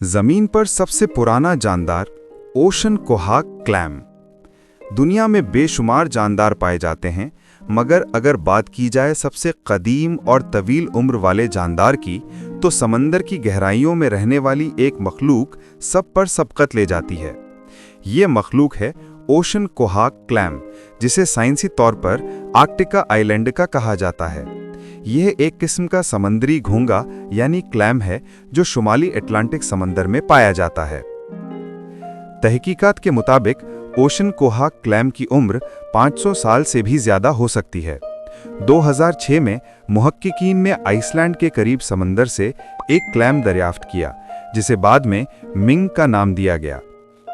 जमीन पर सबसे पुराना जानदार ओशन कोहाक क्लैम। दुनिया में बेशुमार जानदार पाए जाते हैं, मगर अगर बात की जाए सबसे कदीम और तवील उम्र वाले जानदार की, तो समंदर की गहराइयों में रहने वाली एक मखलूक सब पर सबकत ले जाती है। ये मखलूक है ओशन कोहाक क्लैम, जिसे साइंसी तौर पर आर्कटिका आइलैंडिका कहा जाता है। यह एक किस्म का समंदरी घोंगा यानी क्लैम है, जो शुमाली अटलांटिक समंदर में पाया जाता है। तहकीकात के मुताबिक ओशन कोहाक क्लैम की उम्र 500 साल से भी ज्यादा हो सकती है। 2006 में मुहक्किकीन ने आइसलैंड के करीब समंदर से एक क्लैम दरियाफ्त किया, जिसे बाद में मिंग का नाम दिया गया।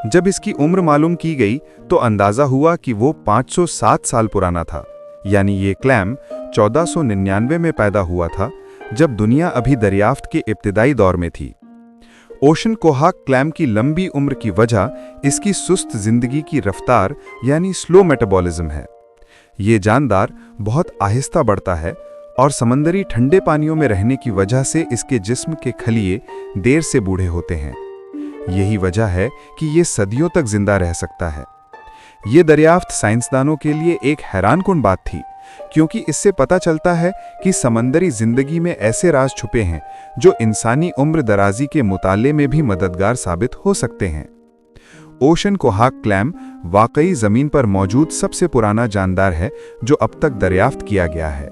जब इसकी उम्र मालूम की गई तो अंदाजा हुआ कि वो 507 साल पुराना था, यानी ये क्लैम 1499 में पैदा हुआ था, जब दुनिया अभी दरियाफ्त के इब्तिदाई दौर में थी। ओशन कोहाक क्लैम की लंबी उम्र की वजह इसकी सुस्त जिंदगी की रफ्तार यानी स्लो मेटाबॉलिज्म है। ये जानदार बहुत आहिस्ता बढ़ता है और समंदरी ठंडे पानियों में रहने की वजह से इसके जिस्म के खलिए देर से बूढ़े होते हैं। यही वजह है कि ये सदियों तक जिंदा रह सकता है। ये दरियाफ्त साइंसदानों के लिए एक हैरानकुन बात थी, क्योंकि इससे पता चलता है कि समंदरी जिंदगी में ऐसे राज छुपे हैं जो इंसानी उम्र दराजी के मुताले में भी मददगार साबित हो सकते हैं। ओशन कोहाक क्लैम वाकई जमीन पर मौजूद सबसे पुराना जानदार है जो अब तक दरियाफ्त किया गया है।